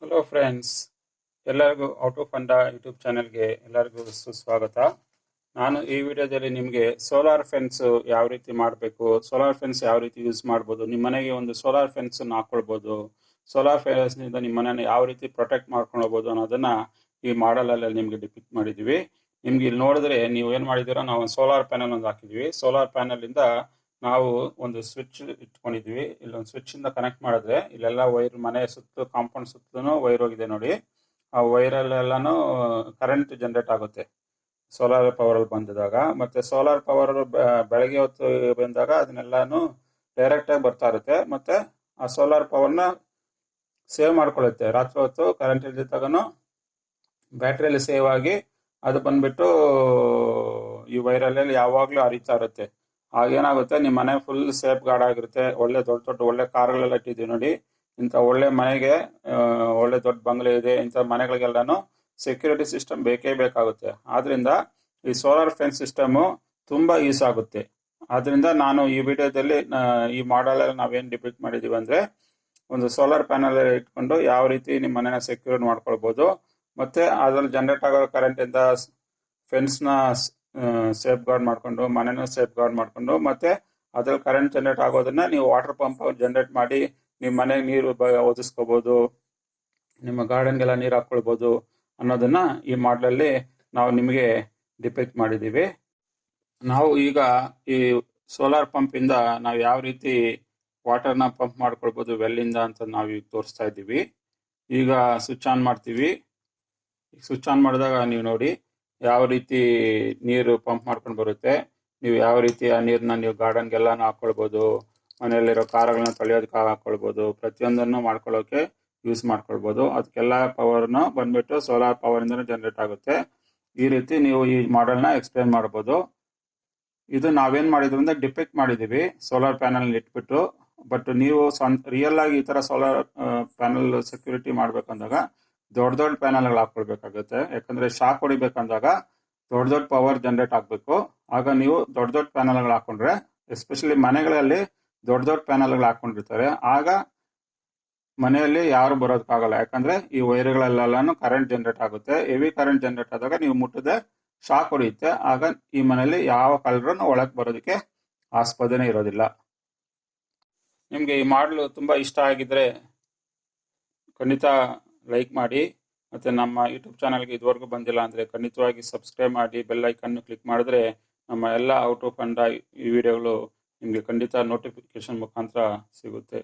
Hello friends, ಎಲ್ಲರಿಗೂ ಹೌಟofunda YouTube ಚಾನೆಲ್ಗೆ ಎಲ್ಲರಿಗೂ ಸುಸ್ವಾಗತ. ನಾನು ಈ ವಿಡಿಯೋದಲ್ಲಿ ನಿಮಗೆ ಸೋಲಾರ್ ಫೆನ್ಸ್ ಯಾವ ರೀತಿ ಮಾಡಬೇಕು, ಸೋಲಾರ್ ಫೆನ್ಸ್ ಯಾವ ರೀತಿ ಯೂಸ್ ಮಾಡ್ಬೋದು, ನಿಮ್ಮ ಮನೆಗೆ ಒಂದು ಸೋಲಾರ್ ಫೆನ್ಸನ್ನು ಹಾಕ್ಕೊಳ್ಬೋದು, ಸೋಲಾರ್ ಫೆನ್ಸ್ನಿಂದ ನಿಮ್ಮ ಮನೆಯನ್ನು ಯಾವ ರೀತಿ ಪ್ರೊಟೆಕ್ಟ್ ಮಾಡ್ಕೊಳ್ಬೋದು ಅನ್ನೋದನ್ನು ಈ ಮಾಡಲಲ್ಲಿ ನಿಮಗೆ ಡಿಪಿಕ್ಟ್ ಮಾಡಿದ್ದೀವಿ. ನಿಮ್ಗೆ ಇಲ್ಲಿ ನೋಡಿದ್ರೆ ನೀವು ಏನು ಮಾಡಿದ್ದೀರಾ, ನಾವು ಒಂದು ಸೋಲಾರ್ ಪ್ಯಾನಲ್ ಒಂದು ಹಾಕಿದ್ವಿ. ಸೋಲಾರ್ ಪ್ಯಾನಲಿಂದ ನಾವು ಒಂದು ಸ್ವಿಚ್ ಇಟ್ಕೊಂಡಿದ್ವಿ. ಇಲ್ಲೊಂದು ಸ್ವಿಚ್ ಇಂದ ಕನೆಕ್ಟ್ ಮಾಡಿದ್ರೆ ಇಲ್ಲೆಲ್ಲ ವೈರ್, ಮನೆ ಸುತ್ತ ಕಾಂಪೌಂಡ್ ಸುತ್ತಲೂ ವೈರ್ ಹೋಗಿದೆ ನೋಡಿ. ಆ ವೈರಲ್ಲೆಲ್ಲಾನು ಕರೆಂಟ್ ಜನರೇಟ್ ಆಗುತ್ತೆ ಸೋಲಾರ್ ಪವರ್ ಅಲ್ಲಿ ಬಂದಾಗ. ಮತ್ತೆ ಸೋಲಾರ್ ಪವರ್ ಬೆಳಗ್ಗೆ ಹೊತ್ತು ಬಂದಾಗ ಅದನ್ನೆಲ್ಲಾನು ಡೈರೆಕ್ಟ್ ಆಗಿ ಬರ್ತಾ ಇರುತ್ತೆ. ಮತ್ತೆ ಆ ಸೋಲಾರ್ ಪವರ್ನ ಸೇವ್ ಮಾಡ್ಕೊಳ್ಳುತ್ತೆ. ರಾತ್ರಿ ಹೊತ್ತು ಕರೆಂಟ್ ಇಲ್ದಿದ್ದಾಗನು ಬ್ಯಾಟ್ರಿಯಲ್ಲಿ ಸೇವ್ ಆಗಿ ಅದು ಬಂದ್ಬಿಟ್ಟು ಈ ವೈರಲ್ಲಿ ಯಾವಾಗ್ಲೂ ಹರಿತಾ ಇರುತ್ತೆ. ಆಗೇನಾಗುತ್ತೆ, ನಿಮ್ಮ ಮನೆ ಫುಲ್ ಸೇಫ್ ಗಾರ್ಡ್ ಆಗಿರುತ್ತೆ. ಒಳ್ಳೆ ದೊಡ್ಡ ದೊಡ್ಡ ಒಳ್ಳೆ ಕಾರ್ಗಳೆಲ್ಲ ಇಟ್ಟಿದ್ದೀವಿ ನೋಡಿ. ಇಂಥ ಒಳ್ಳೆ ಮನೆಗೆ, ಒಳ್ಳೆ ದೊಡ್ಡ ಬಂಗ್ಲೆ ಇದೆ, ಇಂಥ ಮನೆಗಳಿಗೆಲ್ಲಾನು ಸೆಕ್ಯೂರಿಟಿ ಸಿಸ್ಟಮ್ ಬೇಕೇ ಬೇಕಾಗುತ್ತೆ. ಆದ್ರಿಂದ ಈ ಸೋಲಾರ್ ಫೆನ್ಸ್ ಸಿಸ್ಟಮು ತುಂಬಾ ಯೂಸ್ ಆಗುತ್ತೆ. ಆದ್ರಿಂದ ನಾನು ಈ ವಿಡಿಯೋದಲ್ಲಿ ಈ ಮಾಡಲ್ ನಾವೇನು ಡಿಪಿಕ್ಟ್ ಮಾಡಿದೀವಿ ಅಂದ್ರೆ, ಒಂದು ಸೋಲಾರ್ ಪ್ಯಾನಲ್ ಇಟ್ಕೊಂಡು ಯಾವ ರೀತಿ ನಿಮ್ಮ ಮನೆನ ಸೆಕ್ಯೂರ್ ಮಾಡ್ಕೊಳ್ಬೋದು, ಮತ್ತೆ ಅದ್ರಲ್ಲಿ ಜನರೇಟ್ ಆಗೋ ಕರೆಂಟ್ ಇಂದ ಫೆನ್ಸ್ನ ಸೇಫ್ ಗಾರ್ಡ್ ಮಾಡ್ಕೊಂಡು, ಮನೆನೂ ಸೇಫ್ ಗಾರ್ಡ್ ಮಾಡ್ಕೊಂಡು, ಮತ್ತೆ ಅದ್ರಲ್ಲಿ ಕರೆಂಟ್ ಜನರೇಟ್ ಆಗೋದನ್ನ ನೀವು ವಾಟರ್ ಪಂಪ್ ಜನರೇಟ್ ಮಾಡಿ ನಿಮ್ಮ ಮನೆಗೆ ನೀರು ಒದಗಿಸ್ಕೋಬಹುದು, ನಿಮ್ಮ ಗಾರ್ಡನ್ಗೆಲ್ಲ ನೀರು ಹಾಕೊಳ್ಬೋದು ಅನ್ನೋದನ್ನ ಈ ಮಾಡಲಲ್ಲಿ ನಾವು ನಿಮಗೆ ಡಿಪಿಕ್ಟ್ ಮಾಡಿದ್ದೀವಿ. ನಾವು ಈಗ ಈ ಸೋಲಾರ್ ಪಂಪ್ ಇಂದ ನಾವು ಯಾವ ರೀತಿ ವಾಟರ್ನ ಪಂಪ್ ಮಾಡ್ಕೊಳ್ಬೋದು ವೆಲ್ಲಿಂದ ಅಂತ ನಾವು ಈಗ ತೋರಿಸ್ತಾ ಇದ್ದೀವಿ. ಈಗ ಸ್ವಿಚ್ ಆನ್ ಮಾಡ್ತೀವಿ. ಸ್ವಿಚ್ ಆನ್ ಮಾಡಿದಾಗ ನೀವು ನೋಡಿ ಯಾವ ರೀತಿ ನೀರು ಪಂಪ್ ಮಾಡ್ಕೊಂಡು ಬರುತ್ತೆ. ನೀವು ಯಾವ ರೀತಿ ಆ ನೀರನ್ನ ನೀವು ಗಾರ್ಡನ್ಗೆಲ್ಲಾನು ಹಾಕೊಳ್ಬೋದು, ಮನೆಯಲ್ಲಿರೋ ಕಾರುಗಳನ್ನ ತೊಳೆಯೋದಕ್ಕೆ ಹಾಕೊಳ್ಬೋದು, ಪ್ರತಿಯೊಂದನ್ನು ಮಾಡ್ಕೊಳ್ಳೋಕೆ ಯೂಸ್ ಮಾಡ್ಕೊಳ್ಬೋದು. ಅದಕ್ಕೆಲ್ಲ ಪವರ್ನ ಬಂದ್ಬಿಟ್ಟು ಸೋಲಾರ್ ಪವರ್ ಇಂದನೇ ಜನರೇಟ್ ಆಗುತ್ತೆ. ಈ ರೀತಿ ನೀವು ಈ ಮಾಡೆಲ್ನ ಎಕ್ಸ್ಪ್ಲೇನ್ ಮಾಡ್ಬೋದು. ಇದು ನಾವೇನ್ ಮಾಡಿದ್ವಿ ಅಂದ್ರೆ ಡಿಪಿಕ್ಟ್ ಮಾಡಿದೀವಿ ಸೋಲಾರ್ ಪ್ಯಾನಲ್ ಇಟ್ಬಿಟ್ಟು. ಬಟ್ ನೀವು ರಿಯಲ್ ಆಗಿ ಈ ತರ ಸೋಲಾರ್ ಪ್ಯಾನಲ್ ಸೆಕ್ಯೂರಿಟಿ ಮಾಡ್ಬೇಕಂದಾಗ ದೊಡ್ಡ ದೊಡ್ಡ ಪ್ಯಾನಲ್ಗಳು ಹಾಕೊಳ್ಬೇಕಾಗುತ್ತೆ. ಯಾಕಂದ್ರೆ ಶಾಕ್ ಹೊಡಿಬೇಕಂದಾಗ ದೊಡ್ಡ ದೊಡ್ಡ ಪವರ್ ಜನರೇಟ್ ಆಗ್ಬೇಕು. ಆಗ ನೀವು ದೊಡ್ಡ ದೊಡ್ಡ ಪ್ಯಾನಲ್ಗಳು ಹಾಕೊಂಡ್ರೆ, ಎಸ್ಪೆಷಲಿ ಮನೆಗಳಲ್ಲಿ ದೊಡ್ಡ ದೊಡ್ಡ ಪ್ಯಾನಲ್ಗಳು ಹಾಕೊಂಡಿರ್ತಾರೆ, ಆಗ ಮನೆಯಲ್ಲಿ ಯಾರು ಬರೋದಕ್ಕಾಗಲ್ಲ. ಯಾಕಂದ್ರೆ ಈ ವೈರ್ಗಳೆಲ್ಲಾನು ಕರೆಂಟ್ ಜನರೇಟ್ ಆಗುತ್ತೆ. ಹೆವಿ ಕರೆಂಟ್ ಜನರೇಟ್ ಆದಾಗ ನೀವು ಮುಟ್ಟದೆ ಶಾಕ್ ಹೊಡೆಯುತ್ತೆ. ಆಗ ಈ ಮನೆಯಲ್ಲಿ ಯಾವ ಕಲರ್ ಒಳಗೆ ಬರೋದಕ್ಕೆ ಆಸ್ಪದನೆ ಇರೋದಿಲ್ಲ. ನಿಮ್ಗೆ ಈ ಮಾಡಲು ತುಂಬಾ ಇಷ್ಟ ಆಗಿದ್ರೆ ಖಂಡಿತ ಲೈಕ್ ಮಾಡಿ. ಮತ್ತೆ ನಮ್ಮ ಯೂಟ್ಯೂಬ್ ಚಾನಲ್ಗೆ ಇದುವರೆಗೂ ಬಂದಿಲ್ಲ ಅಂದ್ರೆ ಖಂಡಿತವಾಗಿ ಸಬ್ಸ್ಕ್ರೈಬ್ ಮಾಡಿ, ಬೆಲ್ ಐಕನ್ ಕ್ಲಿಕ್ ಮಾಡಿದ್ರೆ ನಮ್ಮ ಎಲ್ಲ ಹೌಟofunda ಈ ವಿಡಿಯೋಗಳು ನಿಮಗೆ ಖಂಡಿತ ನೋಟಿಫಿಕೇಶನ್ ಮುಖಾಂತರ ಸಿಗುತ್ತೆ.